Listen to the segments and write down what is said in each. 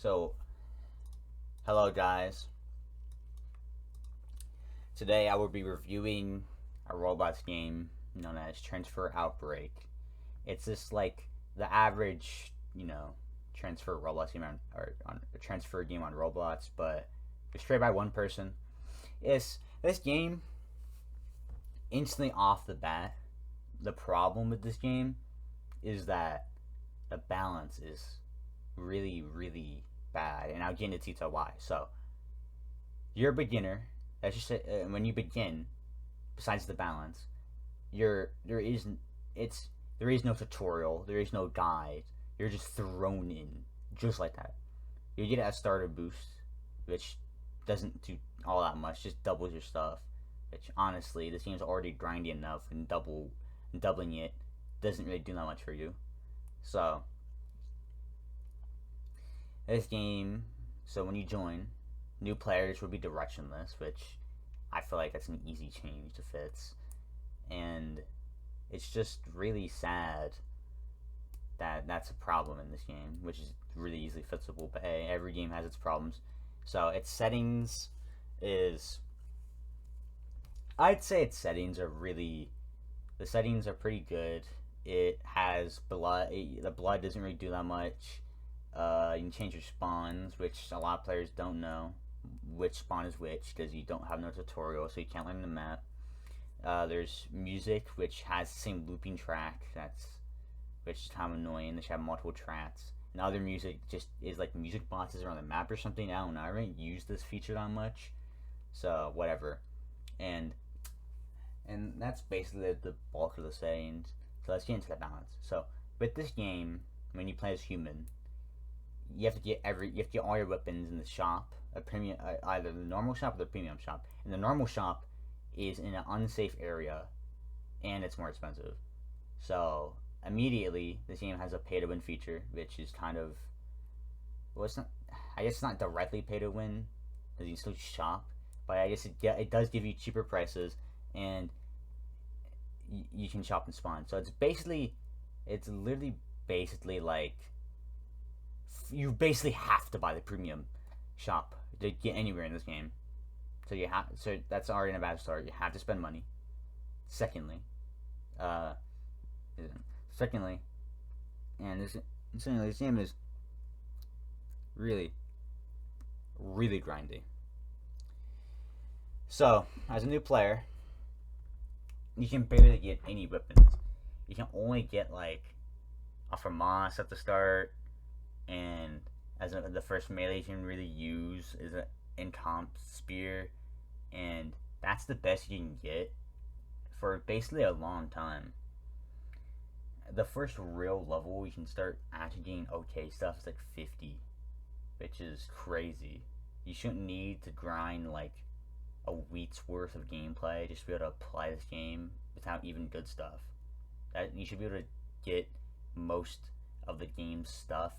So, hello guys. Today I will be reviewing a robots game known as Transfur Outbreak. It's just like the average, transfer robots game on a transfer game on Roblox, but it's created by one person. It's this game instantly off the bat. The problem with this game is that the balance is really, really bad, and I'll get into detail why. So, you're a beginner. That's just when you begin. Besides the balance, there is there is no tutorial. There is no guide. You're just thrown in just like that. You get a starter boost, which doesn't do all that much. Just doubles your stuff. Which honestly, this game's already grindy enough, and doubling it doesn't really do that much for you. So this game. So when you join, new players will be directionless, which I feel like that's an easy change to fix. And it's just really sad that that's a problem in this game, which is really easily fixable. But hey, every game has its problems. So its settings is, I'd say its settings are really, the settings are pretty good. It has blood. The blood doesn't really do that much. You can change your spawns, which a lot of players don't know which spawn is which because you don't have no tutorial, so you can't learn the map. There's music, which has the same looping track. Which is kind of annoying. They should have multiple tracks. And other music just is like music boxes around the map or something. I don't know. I haven't used this feature that much, so whatever. And that's basically the bulk of the settings. So let's get into the balance. So with this game, when you play as human, you have to get all your weapons in the shop, a premium, either the normal shop or the premium shop. And the normal shop is in an unsafe area, and it's more expensive. So immediately, this game has a pay-to-win feature, which is kind of, well, it's not. I guess it's not directly pay-to-win, because you can still shop, but I guess it does give you cheaper prices, and you can shop and spawn. So it's literally basically like, you basically have to buy the premium shop to get anywhere in this game. So that's already in a bad start. You have to spend money. Secondly, uh, secondly, and this game is really, really grindy. So as a new player, you can barely get any weapons. You can only get like a FAMAS at the start, and the first melee you can really use is an incomp spear, and that's the best you can get for basically a long time. The first real level you can start actually getting okay stuff is like 50, which is crazy. You shouldn't need to grind like a week's worth of gameplay just to be able to play this game without even good stuff. That you should be able to get most of the game's stuff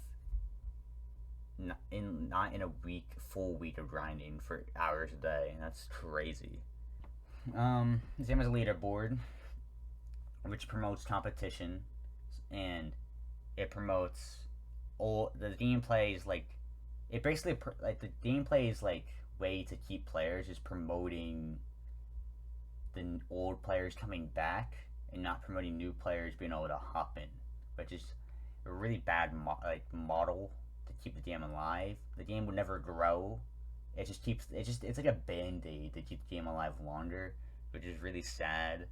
not in a full week of grinding for hours a day, and that's crazy. This game has a leaderboard, which promotes competition, and it promotes all the gameplay is like, it basically like the gameplay is like way to keep players is promoting the old players coming back and not promoting new players being able to hop in, which is a really bad model to keep the game alive. The game would never grow. It's like a band-aid to keep the game alive longer, which is really sad.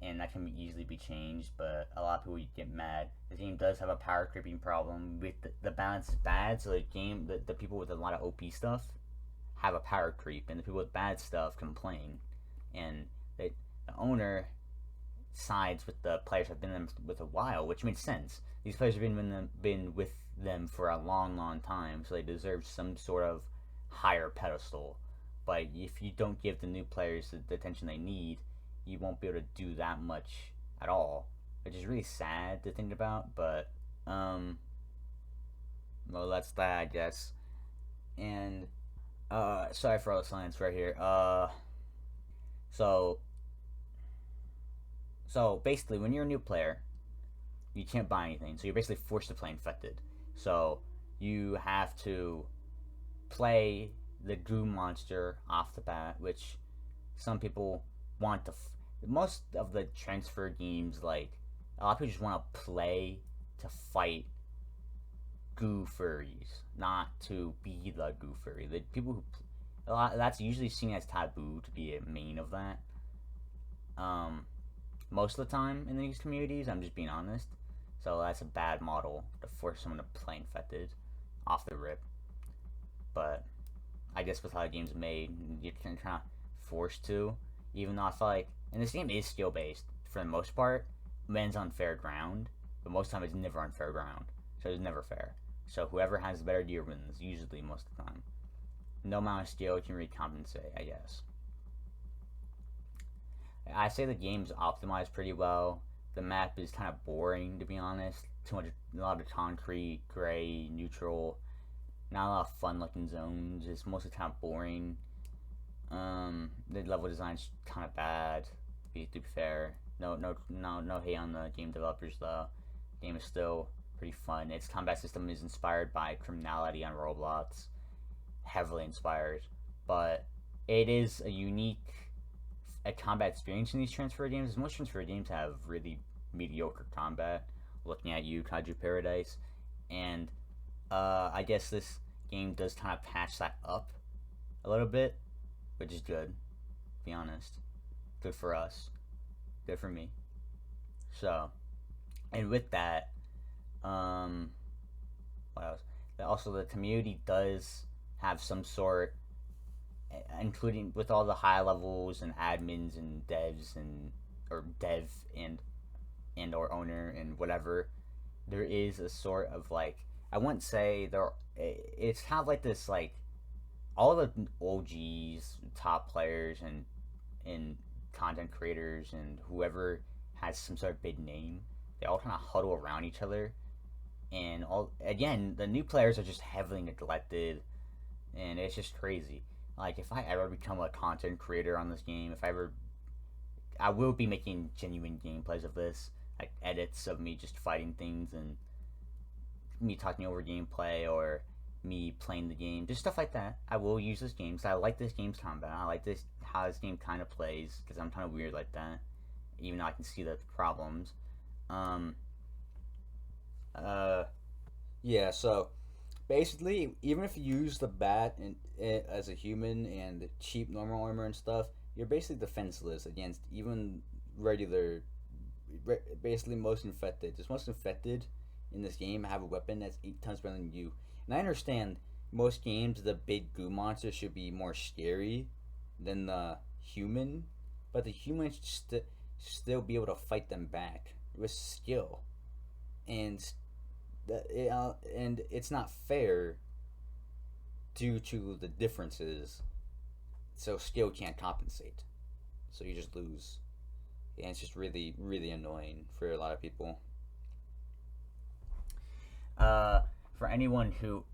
And that can easily be changed, but a lot of people get mad. The game does have a power creeping problem. With the balance is bad, so the people with a lot of OP stuff have a power creep, and the people with bad stuff complain. And the owner sides with the players have been with a while, which makes sense. These players have been with them for a long, long time, so they deserve some sort of higher pedestal. But if you don't give the new players the attention they need, you won't be able to do that much at all, which is really sad to think about. But well, that's that, I guess. And sorry for all the silence right here. So basically, when you're a new player, you can't buy anything, so you're basically forced to play infected. So you have to play the goo monster off the bat, which some people want to. Most of the transfer games, like a lot of people just want to play to fight goo furries, not to be the goo furry. The people who a lot that's usually seen as taboo to be a main of that. Um, Most of the time in these communities, I'm just being honest. So that's a bad model to force someone to play infected off the rip. But I guess with how the game's made, you're kind of forced to. Even though I feel like, and this game is skill based for the most part, men's on fair ground, but most of the time it's never on fair ground, so it's never fair. So whoever has the better gear wins, usually most of the time. No amount of skill can really compensate, I guess. I say the game's optimized pretty well. The map is kind of boring, to be honest. A lot of concrete, gray, neutral. Not a lot of fun-looking zones. It's mostly kind of boring. The level design's kind of bad. To be fair, no hate on the game developers though. The game is still pretty fun. Its combat system is inspired by Criminality on Roblox, heavily inspired, but it is a unique combat experience in these transfer games. Most transfer games have really mediocre combat. Looking at you, Kaiju Paradise, and I guess this game does kind of patch that up a little bit, which is good, to be honest. Good for us. Good for me. So, and with that, what else? Also, the community does have some sort, including with all the high levels and admins and devs and or dev and or owner and whatever. There is a sort of like, I wouldn't say there. It's kind of like this, like all the OGs, top players, and content creators and whoever has some sort of big name. They all kind of huddle around each other, and all again the new players are just heavily neglected, and it's just crazy. Like if I ever become a content creator on this game, I will be making genuine gameplays of this, like edits of me just fighting things and me talking over gameplay or me playing the game, just stuff like that. I will use this game because I like this game's combat. I like this how this game kind of plays because I'm kind of weird like that, even though I can see the problems. Yeah, so basically, even if you use the bat as a human and cheap normal armor and stuff, you're basically defenseless against even regular, basically most infected. Just most infected in this game have a weapon that's 8 times better than you. And I understand most games the big goo monster should be more scary than the human, but the human should still be able to fight them back with skill, and and it's not fair due to the differences. So skill can't compensate, so you just lose, and it's just really really annoying for a lot of people. For anyone who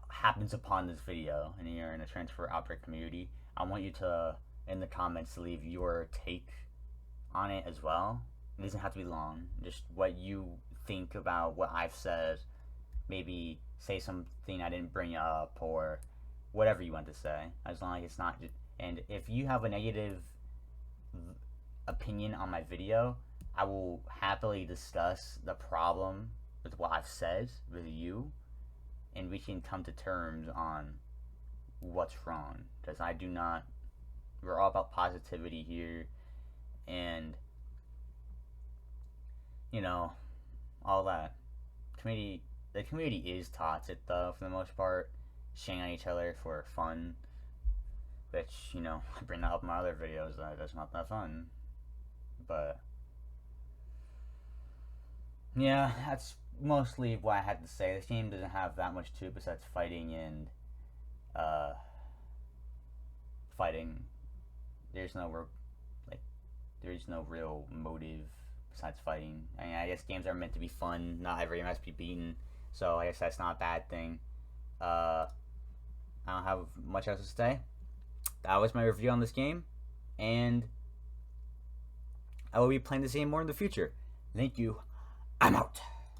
happens upon this video and you're in a Transfer Outbreak community, I want you to in the comments to leave your take on it as well. It doesn't have to be long. Just what you think about what I've said. Maybe say something I didn't bring up or whatever you want to say. As long as it's not. And if you have a negative opinion on my video, I will happily discuss the problem with what I've said with you, and we can come to terms on what's wrong. Because I do not. We're all about positivity here, and you know, all that. The community is toxic though for the most part, shitting on each other for fun, which I bring that up in my other videos. That's not that fun, but yeah, that's mostly what I had to say. This game doesn't have that much to it besides fighting and fighting. There's no real motive besides fighting. I mean, I guess games are meant to be fun. Not every game has to be beaten. So I guess that's not a bad thing. I don't have much else to say. That was my review on this game, and I will be playing this game more in the future. Thank you. I'm out.